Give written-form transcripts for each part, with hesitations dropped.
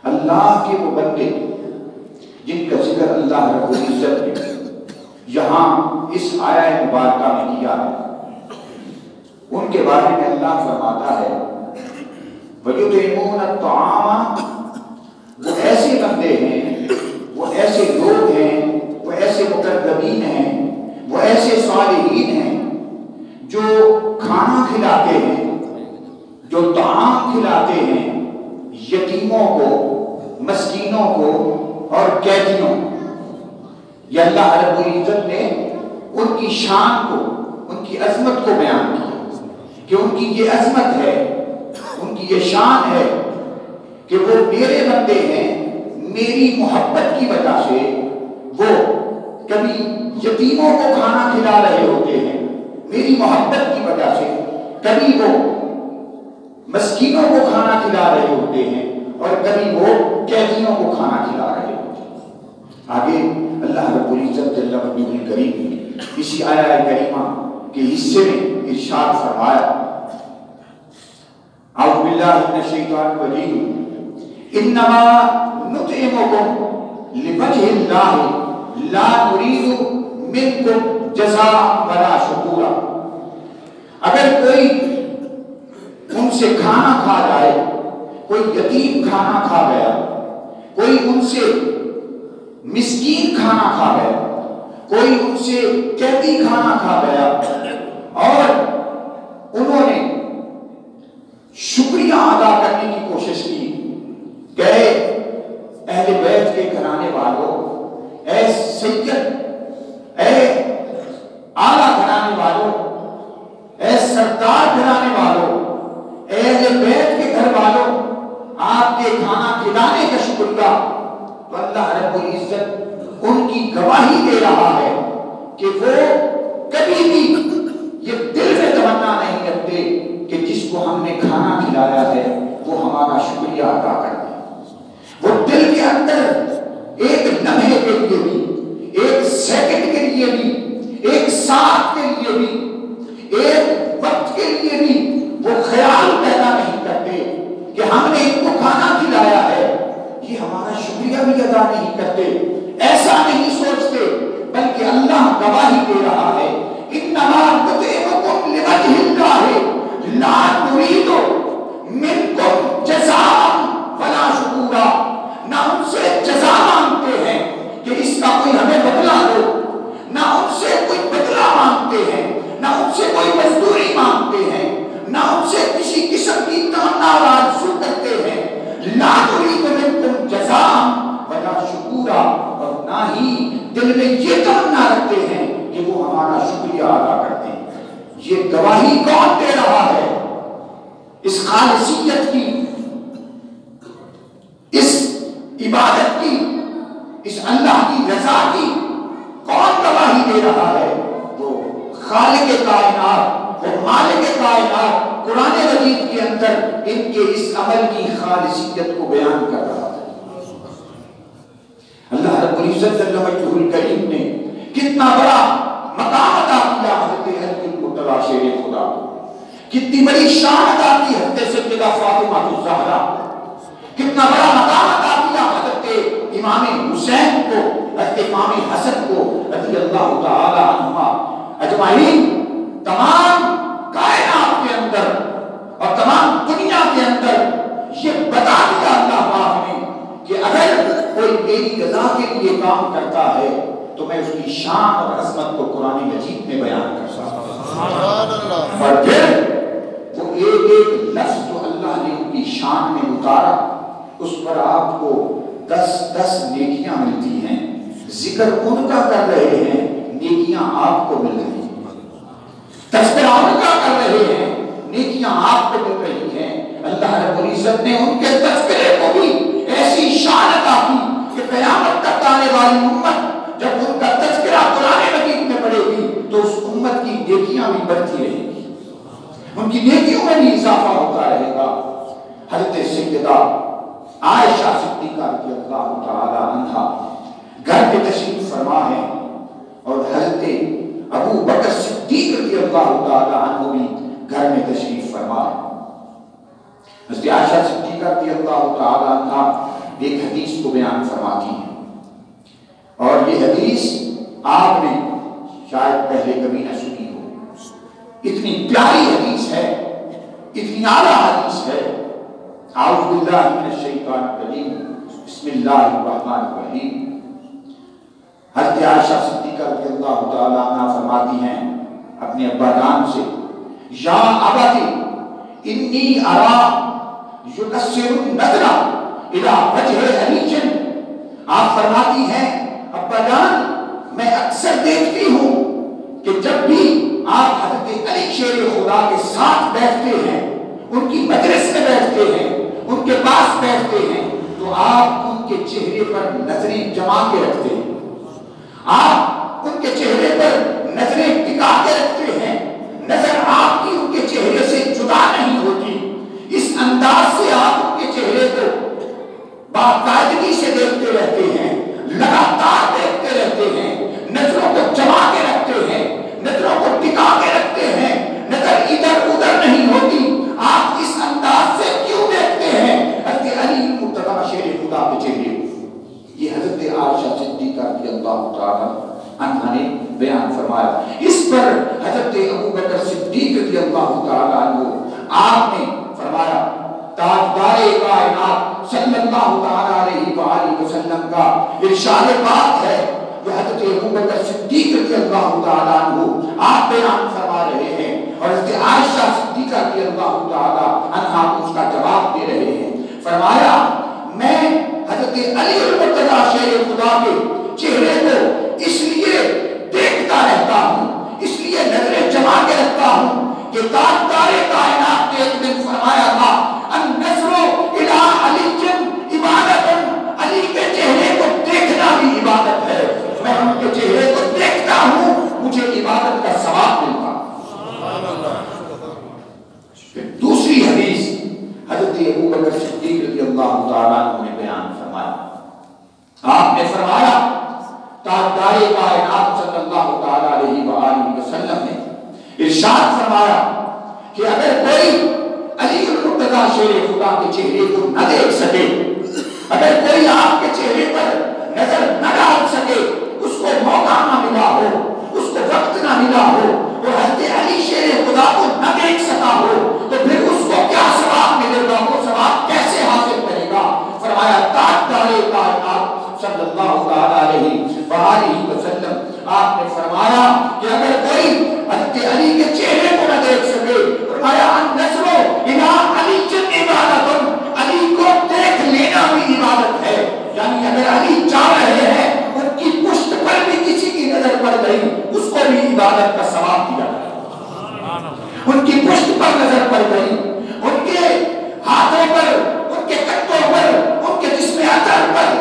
اللہ کے وہ بندے جن کا ذکر اللہ رب العزت نے یہاں اس آیہ مبارکہ میں کیا ہے، ان کے بارے میں اللہ فرماتا ہے وَيُطْعِمُونَ الطَّعَامَ، وہ ایسے بندے ہیں، وہ ایسے لوگ ہیں، وہ ایسے مقربین ہیں، وہ ایسے صالحین ہیں جو کھانا کھلاتے ہیں، جو طعام کھلاتے ہیں یتیموں کو، مسکینوں کو اور قیدیوں کو۔ یہ اللہ رب العزت نے ان کی شان کو، ان کی عظمت کو بیان کیا کہ ان کی یہ عظمت ہے، ان کی یہ شان ہے کہ وہ میرے بندے ہیں، میری محبت کی وجہ سے وہ کبھی یتیموں کو کھانا کھلا رہے ہوتے ہیں، میری محبت کی وجہ سے کبھی وہ مسکینوں کو کھانا کھلا رہے ہوتے ہیں اور کبھی وہ قیدیوں کو کھانا کھلا رہے ہوتے ہیں۔ آگے اللہ رب العزت جل وجلہ الکریم اسی آیہ کریمہ کے حصے میں ارشاد فرمایا، اعوذ باللہ من الشیطان الرجیم، انما نطعمکم لوجہ اللہ لا نرید منکم جزاء ولا شکورا۔ اگر کوئی ان سے کھانا کھا جائے، کوئی یتیم کھانا کھا گیا، کوئی ان سے مسکین کھانا کھا گیا، کوئی ان سے قیدی کھانا کھا گیا اور انہوں نے شکریہ ادا کرنے کی کوشش کی کہ اہل بیت کے گھرانے والوں، اے سید، اے اعلیٰ گھرانے والوں، اے سردار گھرانے والوں، اے اہل بیت کے گھر والوں، آپ کے کھانا کھلانے کا شکریہ، تو اللہ رب العزت ان کی گواہی دے رہا ہے کہ وہ کبھی بھی یہ دل میں تمنا نہیں رکھتے کہ جس کو ہم نے کھانا کھلایا ہے وہ ہمارا شکریہ ادا کرے۔ وہ دل کے اندر ایک لمحے کے لیے بھی، ایک سیکنڈ کے لیے بھی، ایک ساتھ کے لیے بھی، ایک وقت کے لیے بھی وہ خیال پیدا نہیں کرتے کہ ہم نے ان کو کھانا کھلایا ہے، یہ ہمارا شکریہ بھی ادا نہیں کرتے، ایسا نہیں سوچتے، بلکہ اللہ گواہی دے رہا ہے انما نطعمکم لوجہ اللہ لا نرید منکم جزاء ولا شکورا۔ نہ ان سے جزا مانگتے ہیں کہ اس کا کوئی ہمیں بدلہ دو، نہ ان سے کوئی بدلہ مانگتے ہیں، نہ ان سے کوئی مزدوری مانگتے ہیں، نہ ان سے کسی قسم کی تمنا آرزو کرتے ہیں۔ لا نرید منکم جزاء ولا شکورا، اور نہ ہی دل میں یہ تمنا رکھتے ہیں کہ وہ ہمارا شکریہ ادا کرتے ہیں۔ یہ گواہی کون دے رہا ہے اس خالصیت کی، اس عبادت کی، اس اللہ کی رضا کی کون گواہی دے رہا ہے؟ وہ خالق کائنات، وہ مالک کائنات قرآن مجید کے اندر ان کے اس عمل کی خالصیت کو بیان کر رہا ہے۔ اللہ رب العزت جل وجہہ الکریم نے کتنا بڑا مقام عطا کیا حضرت علی المرتضیٰ شیر خدا کو، کتنی بڑی شان عطا کی حضرت سیدہ فاطمہ الزہرا، کتنا بڑا مقام عطا کیا حضرت امام حسین کو، حضرت امام حسن کو رضی اللہ تعالی عنہما اجمعین۔ تمام کائنات کے اندر اور تمام دنیا کے اندر یہ بتا دیا اللہ پاک نے کہ اگر کوئی میری رضا کے لیے کام کرتا ہے تو میں اس کی شان اور عظمت کو قرآن مجید میں بیان کرتا ہوں، اور پھر وہ ایک ایک لفظ جو اللہ نے ان کی شان میں اتارا اس پر آپ کو 10 نیکیاں ملتی ہیں۔ ذکر ان کا کر رہے ہیں، نیکیاں آپ کو مل رہی ہیں، تذکرہ ان کا کر رہے ہیں، نیکیاں آپ کو مل رہی ہیں۔ اللہ رب العزت نے ان کے تذکرے کو بھی ایسی شان عطا کی کہ قیامت تک آنے والی امت جب ان کا تذکرہ قرآن مجید میں پڑھے گی تو اس امت کی نیکیاں بھی بڑھتی رہیں گی، ان کی نیکیوں میں بھی اضافہ ہوتا رہے گا۔ حضرت سیدہ عائشہ صدیقہ رضی اللہ تعالی عنہا گھر میں تشریف فرما ہے، اور حضرت ابو بکر صدیق رضی اللہ تعالی عنہ بھی گھر میں تشریف فرما ہے۔ حضرت عائشہ صدیقہ رضی اللہ تعالی عنہ ایک حدیث کو بیان فرماتی ہیں، اور یہ حدیث آپ نے شاید پہلے کبھی نہ سنی ہو، اتنی پیاری حدیث ہے، اتنی اعلیٰ حدیث ہے۔ اعوذ باللہ من الشیطان الرجیم، بسم اللہ الرحمن الرحیم۔ حضرت عائشہ صدیقہ رضی اللہ تعالی عنہ فرماتی ہیں اپنے ابا جان سے، یا ابتی انی ارا یکسر النظر الی وجہ علی۔ آپ فرماتی ہیں ابا جان میں اکثر دیکھتی ہوں کہ جب بھی آپ حضرت علی شیر خدا کے ساتھ بیٹھتے ہیں، ان کی مجلس میں بیٹھتے ہیں، ان کے پاس بیٹھتے ہیں، تو آپ ان کے چہرے پر نظریں جما کے رکھتے ہیں، آپ ان کے چہرے پر نظریں ٹکا کے رکھتے ہیں، نظر آپ کی ان کے چہرے سے جدا نہیں ہوتی۔ اس انداز سے آپ ان کے چہرے کو باقاعدگی سے دیکھتے رہتے ہیں، لگاتار دیکھتے رہتے ہیں، نظروں کو جما کے رکھتے ہیں، نظروں کو ٹکا کے رکھتے ہیں، نظر ادھر ادھر نہیں ہوتی۔ آپ اس انداز سے کیوں دیکھتے ہیں حضرت علی المرتضیٰ شیر خدا کے چہرے کو؟ یہ حضرت عائشہ صدیقہ رضی اللہ تعالی عنہ نے بیان فرمایا۔ اس پر حضرت ابو بکر صدیق رضی اللہ تعالی عنہ آپ نے فرمایا، تاجدار کائنات صلی اللہ تعالی علیہ وآلہ وسلم کا ارشاد پاک ہے جو حضرت ابو بکر صدیق رضی اللہ تعالی عنہ آپ بیان فرما رہے ہیں، اور حضرت عائشہ صدیقہ رضی اللہ تعالی عنہا اس کا جواب دے رہے ہیں۔ فرمایا میں حضرت علی المرتضیٰ شیر خدا کے چہرے کو اس لیے دیکھتا رہتا ہوں، اس لیے نظریں جما کے رکھتا ہوں کہ تاجدار کائنات نے ایک دن فرمایا تھا النظر الی علی عبادت، علی کے چہرے کو دیکھنا بھی عبادت ہے۔ میں ان کے چہرے کو دیکھتا ہوں، مجھے عبادت کا ثواب ملتا۔ دوسری حدیث حضرت ابو بکر صدیق رضی اللہ تعالیٰ عنہ نے بیان فرمایا، آپ نے فرمایا تاجدار کائنات صلی اللہ تعالیٰ علیہ وآلہ وسلم نے ارشاد فرمایا کہ اگر کوئی علی المرتضیٰ شیر خدا کے چہرے کو نہ دیکھ سکے، اگر کوئی آپ کے چہرے پر نظر نہ ڈال سکے، اس کو موقع نہ ملا ہو، اس کو وقت نہ ملا ہو، اور حضرت علی شیر خدا کو نہ دیکھ سکا ہو، تو پھر اس کو کیا ثواب ملے گا، وہ ثواب کیسے حاصل کرے گا؟ فرمایا تاجدار کائنات صلی اللہ علیہ وآلہ وسلم آپ نے فرمایا کہ اگر کوئی حضرت علی کے چہرے کو نہ دیکھ سکے، فرمایا النظر الی علی عبادت، علی کو دیکھ لینا بھی عبادت ہے۔ یعنی اگر علی جا رہے ہیں، ان کی پشت پر بھی کسی کی نظر پڑ گئی، اس کو بھی عبادت کا ثواب دیا جائے۔ ان کی پشت پر نظر پڑ گئی، ان کے ہاتھوں پر، ان کے کندھوں پر، ان کے جسم اطہر پر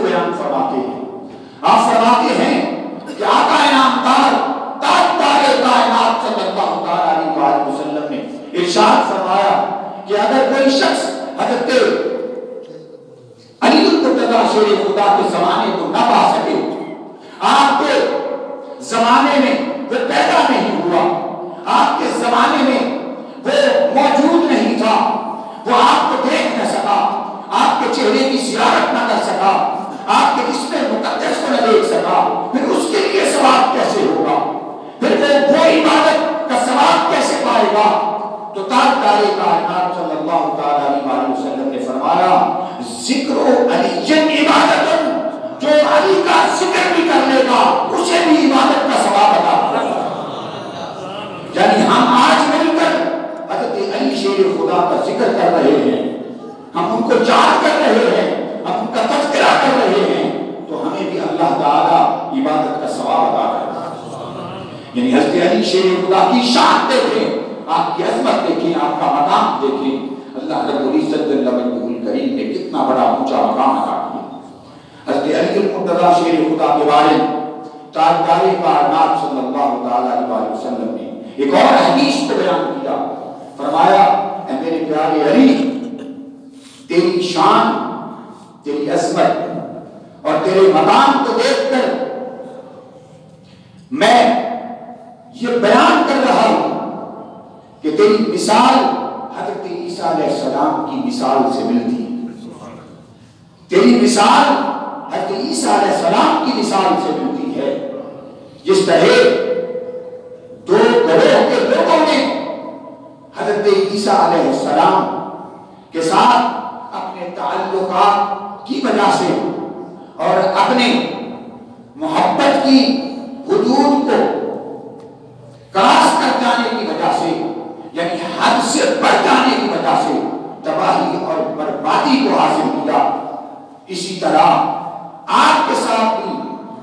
کو بیان فرماتے ہیں. آپ فرماتے ہیں کہ آقا انعامدار تاجدار کائنات صلی اللہ علیہ وسلم نے ارشاد فرمایا کہ اگر کوئی شخص حضرت علی المرتضیٰ شیر خدا کے زمانے کو نہ پا سکے، آپ کے زمانے میں وہ پیدا نہیں ہوا، آپ کے زمانے میں وہ موجود نہیں تھا، وہ آپ کو دیکھ نہ سکا، آپ کے چہرے کی زیارت نہ کر سکا، آپ کے جسم مقدس کو نہ دیکھ سکا، پھر اس کے لیے ثواب کیسے ہوگا؟ پھر وہ عبادت کا ثواب کیسے پائے گا؟ تو تاجدار کائنات صلی اللہ تعالی علیہ وسلم نے فرمایا ذکر علی عبادت، جو علی کا ذکر بھی کر لے گا اسے بھی عبادت کا ثواب عطا ہوگا. یعنی ہم آج مل کر حضرت علی شیر خدا کا ذکر کر رہے ہیں، ہم ان کو یاد کر رہے ہیں، ہم ان کا تذکرہ کر رہے ہیں، تو ہمیں بھی اللہ تعالیٰ عبادت کا ثواب عطا کرے. یعنی حضرت علی شیر خدا کی شان دیکھیں، آپ کی عظمت دیکھیں، آپ کا مقام دیکھیں. اللہ رب العزت جل وجلہ الکریم نے کتنا بڑا اونچا مقام عطا کیا. حضرت علی المرتضیٰ شیر خدا کے بارے میں تاجدار کائنات صلی اللہ تعالی علیہ وسلم نے ایک اور حدیث کو بیان کیا. فرمایا اے میرے پیارے علی، تیری شان، تیری عظمت اور تیرے مقام کو دیکھ کر میں یہ بیان کر رہا ہوں کہ تیری مثال حضرت عیسیٰ علیہ السلام کی مثال سے ملتی ہے. تیری مثال حضرت عیسیٰ علیہ السلام کی مثال سے ملتی ہے. جس طرح دو گروہ کے لوگوں نے حضرت عیسیٰ علیہ السلام کے ساتھ اپنے تعلقات کی وجہ سے اور اپنے محبت کی حدود کو کراس کر جانے کی وجہ سے، یعنی حد سے بڑھ جانے کی وجہ سے تباہی اور بربادی کو حاصل کیا، اسی طرح آپ کے ساتھ بھی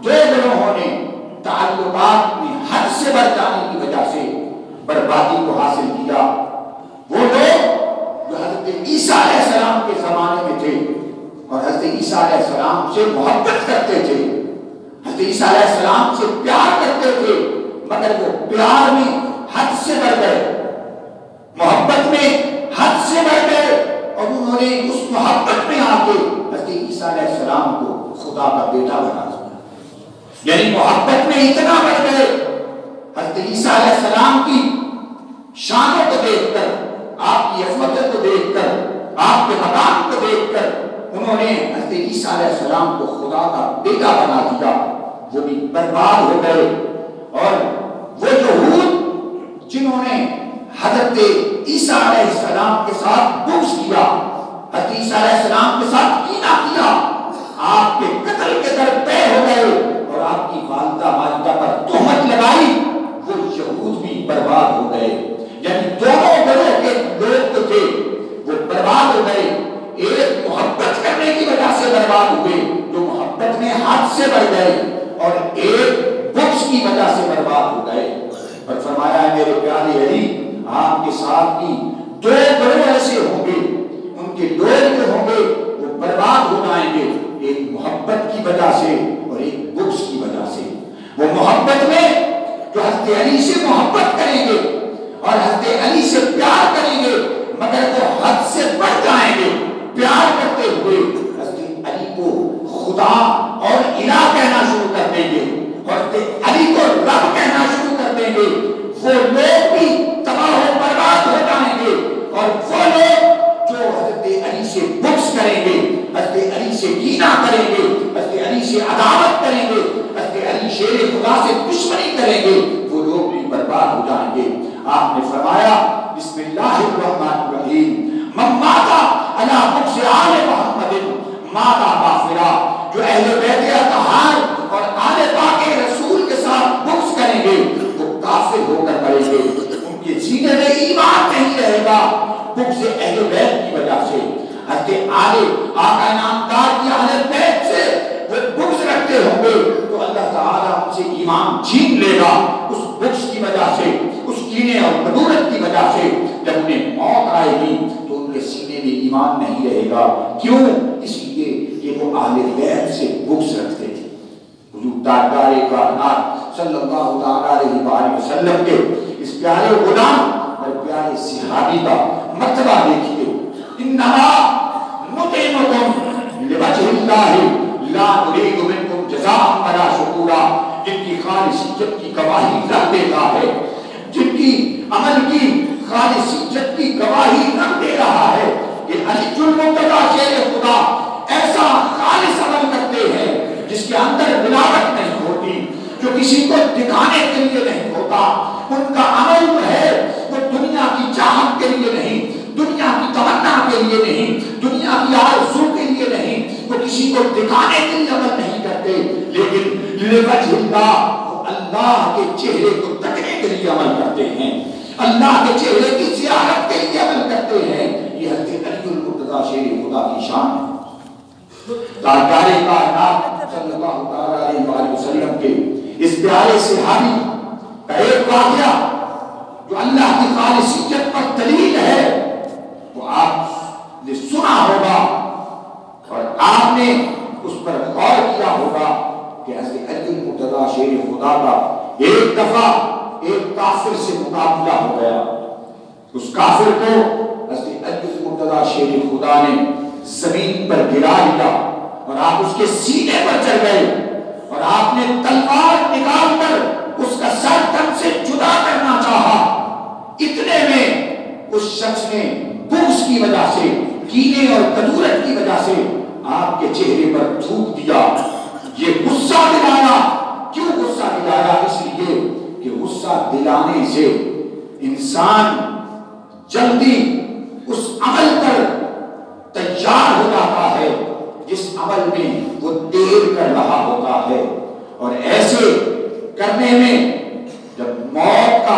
دو گروہوں نے تعلقات میں حد سے بڑھ جانے کی وجہ سے بربادی کو حاصل کیا. وہ لوگ جو حضرت عیسیٰ علیہ السلام کے زمانے میں تھے اور حضرت عیسیٰ علیہ السلام سے محبت کرتے تھے، حضرت عیسیٰ علیہ السلام سے پیار کرتے تھے، مگر وہ پیار میں حد سے بڑھ گئے، محبت میں حد سے بڑھ گئے، اور انہوں نے اس محبت میں آ کے حضرت عیسیٰ علیہ السلام کو خدا کا بیٹا بنا دیا. یعنی محبت میں اتنا بڑھ گئے، حضرت عیسیٰ علیہ السلام کی شانوں کو دیکھ کر، آپ کی عظمت کو دیکھ کر، آپ کے مقام کو دیکھ کر انہوں نے حضرت عیسیٰ علیہ السلام کو خدا کا بیٹا بنا دیا. وہ بھی برباد ہو گئے. اور وہ یہود جنہوں نے حضرت عیسیٰ علیہ السلام کے ساتھ بغض کیا، حضرت عیسیٰ علیہ السلام کے ساتھ کینہ کیا، آپ کے قتل کے در پے ہو گئے اور آپ کی والدہ ماجدہ پر تہمت لگائی، وہ یہود بھی برباد ہو گئے. یعنی دونوں گروہ کے لوگ جو تھے وہ برباد ہو گئے. ایک محبت کرنے کی وجہ سے برباد ہوئے جو محبت میں حد سے بڑھ گئے، اور ایک بغض کی وجہ سے برباد ہو گئے. اور فرمایا ہے میرے پیارے علی، آپ کے ساتھ بھی دو گروہ ایسے ہوں گے، ان کے لوگ جو ہوں گے وہ برباد ہو جائیں گے، ایک محبت کی وجہ سے اور ایک بغض کی وجہ سے. وہ محبت میں جو حضرت علی سے محبت کریں گے اور حضرت علی سے پیار کریں گے، مگر وہ حد سے بڑھ جائیں گے. پیار کرتے ہوئے حضرت علی کو خدا اور الہ کہنا شروع کر دیں گے، حضرت علی کو رب کہنا شروع کر دیں گے. وہ لوگ بھی تباہ و برباد ہو جائیں گے، اور وہ لوگ جو حضرت علی سے بغض کریں گے، حضرت علی سے کینہ کریں گے، حضرت علی سے عداوت کریں گے، حضرت علی شیر خدا سے دشمنی کریں گے، وہ لوگ بھی برباد ہو جائیں گے. آپ نے فرمایا بسم اللہ الرحمن الرحیم من مات علی بغض آل محمد مات کافرا. جو اہل بیت اطہار اور آل پاک رسول کے ساتھ بغض کریں گے وہ کافر ہو کر مریں گے، ان کے سینے میں ایمان نہیں رہے گا بغض اہل بیت کی وجہ سے. حضرت آقا انعامدار کی اہل بیت سے وہ بغض رکھتے ہوں گے تو اللہ تعالیٰ ان سے ایمان چھین لے گا اس بغض کی وجہ سے، اس کینے اور ندورت کی وجہ سے. جب انہیں موت آئے گی تو ان کے سینے میں ایمان نہیں رہے گا. کیوں؟ اس لیے کہ لیکن وہ اہل بیت سے بغض رکھتے تھے۔ حضور تاجدار کائنات صلی اللہ تعالیٰ علیہ وآلہ وسلم کے اس پیارے غلام اور پیارے صحابی کا مرتبہ دیکھیے، انما نطعمکم لوجہ اللہ لا نرید منکم جزاء ولا شکورا، جن کی خالصیت کی گواہی رب دیتا ہے، جن کی عمل کی خالصیت کی گواہی رب دے رہا ہے کہ علی المرتضیٰ شیر خدا ایسا خالص عمل کرتے ہیں جس کے اندر ملاوٹ نہیں ہوتی، جو کسی کو دکھانے کے لیے نہیں ہوتا، ان کا عمل جو ہے وہ دنیا کی چاہت کے لیے نہیں، دنیا کی تمنا کے لیے نہیں، دنیا کی آرزو کے لیے نہیں، وہ کسی کو دکھانے کے لیے عمل نہیں کرتے، لیکن لوجہ اللہ، وہ اللہ کے چہرے کو تکنے کے لیے عمل کرتے ہیں، اللہ کے چہرے کی زیارت کے لیے عمل کرتے ہیں۔ یہ حضرت علی المرتضیٰ شیر خدا کی شان ہے۔ تاجدار کائنات صلی اللہ علیہ وآلہ وسلم کے اس پیارے صحابی کا ایک واقعہ جو اللہ کی خالصیت پر دلیل ہے، وہ آپ نے سنا ہوگا اور آپ نے اس پر غور کیا ہوگا کہ حضرت علی المرتضیٰ شیر خدا کا ایک دفعہ ایک کافر سے مقابلہ ہو گیا۔ اس کافر کو حضرت علی المرتضیٰ شیر خدا نے زمین پر گرا دیا اور آپ اس کے سینے پر چڑھ گئے اور آپ نے تلوار نکال کر اس کا سر تن سے جدا کرنا چاہا۔ اتنے میں اس شخص نے بغض کی وجہ سے، کینے اور کدورت کی وجہ سے آپ کے چہرے پر تھوک دیا۔ یہ غصہ دلایا۔ کیوں غصہ دلایا؟ اس لیے کہ غصہ دلانے سے انسان جلدی اس عمل پر تیار ہو جاتا ہے جس عمل میں وہ دیر کر رہا ہوتا ہے، اور ایسے کرنے میں جب موت کا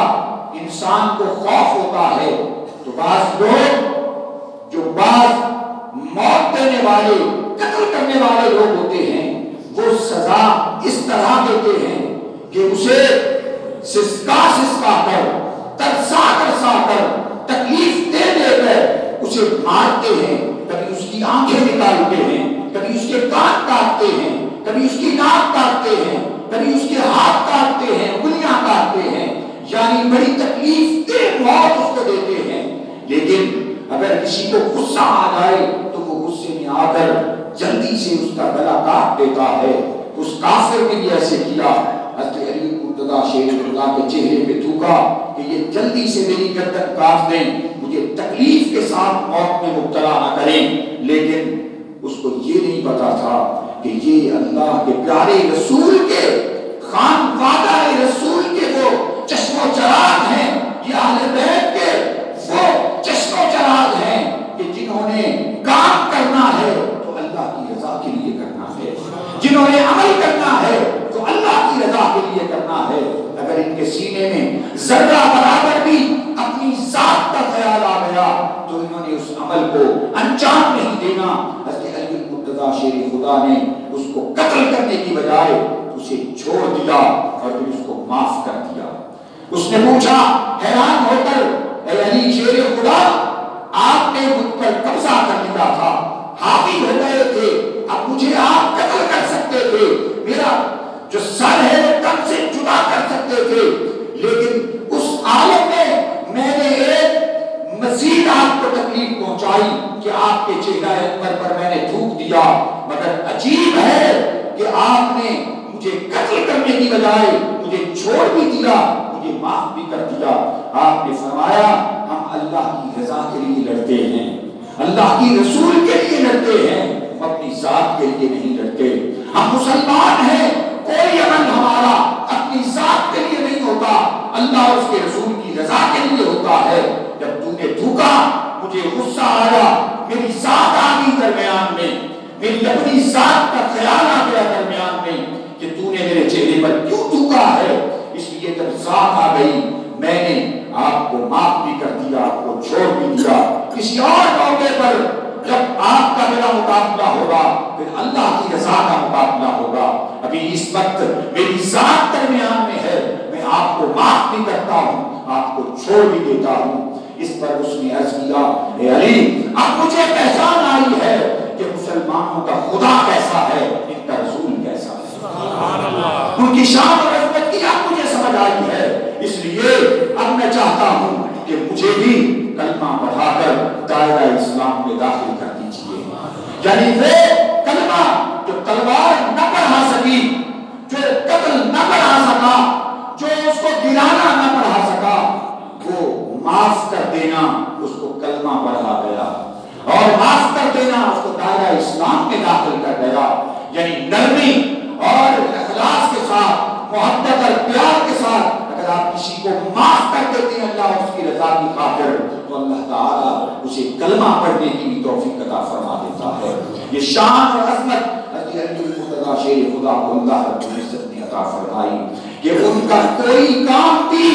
انسان کو خوف ہوتا ہے تو بعض لوگ جو بعض موت دینے والے، قتل کرنے والے لوگ ہوتے ہیں، وہ سزا اس طرح دیتے ہیں کہ اسے سسکا کر، ترسا کر، تکلیف دے کر اسے مارتے ہیں۔ کبھی اس کی آنکھیں نکالتے ہیں، کبھی اس کے کان کاٹتے ہیں، کبھی اس کی ناک کاٹتے ہیں، کبھی اس کے ہاتھ کاٹتے ہیں، انگلیاں کاٹتے ہیں، یعنی بڑی تکلیف دے موت اس کو دیتے ہیں۔ لیکن اگر کسی کو غصہ آ جائے تو وہ غصے میں آ کر جلدی سے اس کا گلا کاٹ دیتا ہے۔ اس کافر نے بھی ایسے کیا۔ حضرت علی المرتضیٰ شیر خدا کے چہرے پہ تھوکا کہ یہ جلدی سے میری گردن کاٹ دیں، مجھے تکلیف کے ساتھ موت میں مبتلا نہ کریں۔ لیکن اس کو یہ نہیں پتا تھا کہ یہ اللہ کے پیارے رسول کے خانوادہ رسول کے وہ چشم و چراغ ہیں، یہ اہل بیت کے وہ چشم و چراغ ہیں کہ جنہوں نے کام کرنا ہے تو اللہ کی رضا کے لیے کرنا ہے، جنہوں نے عمل کرنا ہے تو اللہ کی رضا کے لیے کرنا ہے۔ اگر ان کے سینے میں ذرہ برابر بھی اپنی ذات کا خیال آ گیا تو انہوں نے اس عمل کو انجام نہیں دینا۔ حضرت علی المرتضیٰ شیر خدا نے اس کو قتل کرنے کی بجائے اسے چھوڑ دیا اور پھر اس کو معاف کر دیا۔ اس نے پوچھا حیران ہو کر، اے علی شیر خدا، آپ نے مجھ پر قبضہ کر لیا تھا، حاوی ہو گئے تھے، اب مجھے آپ قتل کر سکتے تھے، میرا جو سر ہے وہ تن سے جدا کر سکتے تھے، لیکن اس عالم میں نے ایک مزید آپ کو تکلیف پہنچائی کہ آپ کے چہرہ انور پر میں نے تھوک دیا۔ مگر عجیب ہے کہ آپ نے مجھے قتل کرنے کی بجائے مجھے چھوڑ بھی دیا، مجھے معاف بھی کر دیا۔ آپ نے فرمایا ہم اللہ کی رضا کے لیے لڑتے ہیں، اللہ کی رسول کے لیے لڑتے ہیں، ہم اپنی ذات کے لیے نہیں لڑتے۔ ہم مسلمان ہیں، کوئی عمل ہمارا اپنی ذات کے لیے نہیں ہوتا، اللہ اور اس کے رسول کی رضا کے لیے ہوتا ہے۔ جب تو نے تھوکا مجھے غصہ آیا، میری ذات آ گئی درمیان میں، میری اپنی ذات کا خیال آ گیا درمیان میں کہ تو نے میرے چہرے پر کیوں تھوکا ہے۔ اس لیے جب ذات آ گئی میں نے آپ کو معاف بھی کر دیا، آپ کو چھوڑ بھی دیا۔ کسی اور موقع پر جب آپ کا میرا مقابلہ ہوگا پھر اللہ کی رضا کا مقابلہ ہوگا۔ ابھی اس وقت میری ذات درمیان میں ہے، میں آپ کو معاف بھی کرتا ہوں، آپ کو چھوڑ بھی دیتا ہوں۔ اس پر اس نے عرض کیا اے علی اب مجھے پہچان آئی ہے کہ مسلمانوں کا خدا کیسا ہے، ان کا رسول کیسا ہے، ان کی شان اور عظمت کی اب مجھے سمجھ آئی ہے۔ اس لیے اب میں چاہتا ہوں کہ مجھے بھی کلمہ پڑھا کر دائرہ اسلام میں داخل کر دیجیے، یعنی وہ کلمہ جو تلوار نہ پڑھا سکی، جو قتل نہ پڑھا سکا، جو اس کو گرانا نہ پڑھا سکا، وہ معاف کر دینا اس کو کلمہ پڑھا گیا، اور معاف کر دینا اس کو دائرہ اسلام میں داخل کر گیا۔ یعنی نرمی اور اخلاص کے ساتھ، محبت اور پیار کے ساتھ اگر آپ کسی کو معاف کر دیتے ہیں اللہ اس کی رضا کی خاطر، تو اللہ تعالیٰ اسے کلمہ پڑھنے کی بھی توفیق عطا فرما دیتا ہے۔ یہ شان اور عظمت حضرت علی المرتضیٰ شیر خدا کو اللہ رب العزت نے عطا فرمائی کہ ان کا کوئی کام بھی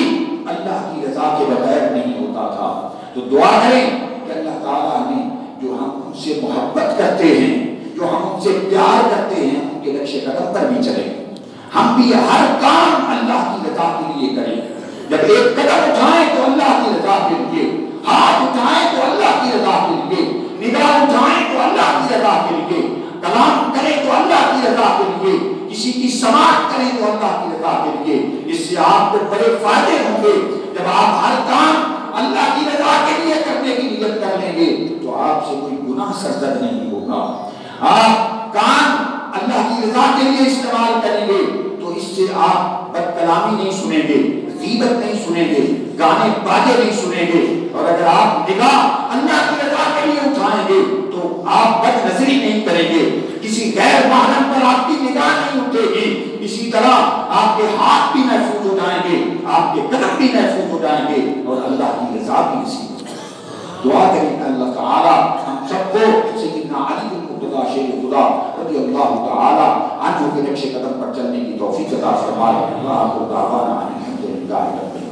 اللہ کی رضا کے بغیر نہیں ہوتا تھا۔ تو دعا کریں کہ اللہ تعالیٰ نے جو ہم ان سے محبت کرتے ہیں، جو ہم ان سے پیار کرتے ہیں، ان کے نقش قدم پر بھی چلیں، ہم بھی ہر کام اللہ کی رضا کے لیے کریں۔ جب ایک قدم اٹھائیں تو اللہ کی رضا کے لیے، ہاتھ اٹھائیں تو اللہ کی رضا کے لیے، نگاہ اٹھائیں تو اللہ کی رضا کے لیے، کلام کریں تو اللہ کی رضا کے لیے، کسی کی سماعت کریں تو اللہ کی رضا کے لیے۔ اس سے آپ کو بڑے فائدے ہوں گے۔ جب آپ ہر کام اللہ کی رضا کے لیے کرنے کی نیت کر لیں گے تو آپ سے کوئی گناہ سرزد نہیں ہوگا۔ آپ کام اللہ کی رضا کے لیے استعمال کریں گے تو اس سے آپ بد کلامی نہیں سنیں گے، غیبت نہیں سنیں گے، گانے باجے نہیں سنیں گے، اور اگر آپ نگاہ اللہ کی رضا کے لیے اٹھائیں گے تو آپ بد نظری نہیں کریں گے، کسی غیر محرم پر آپ کی نگاہ نہیں اٹھے گی، اسی طرح آپ کے ہاتھ بھی محفوظ ہو جائیں گے، آپ کے قدم بھی محفوظ ہو جائیں گے، اور اللہ کی رضا بھی نصیب ہو جائے گی۔ دعا کریں اللہ تعالیٰ ہم سب کو سیدنا علی المرتضیٰ شیر خدا رضی اللہ تعالیٰ عنہ کے نقش قدم پر چلنے کی توفیق عطا فرمائے۔ اللہ کو دعوانا الحمدللہ رب العالمین۔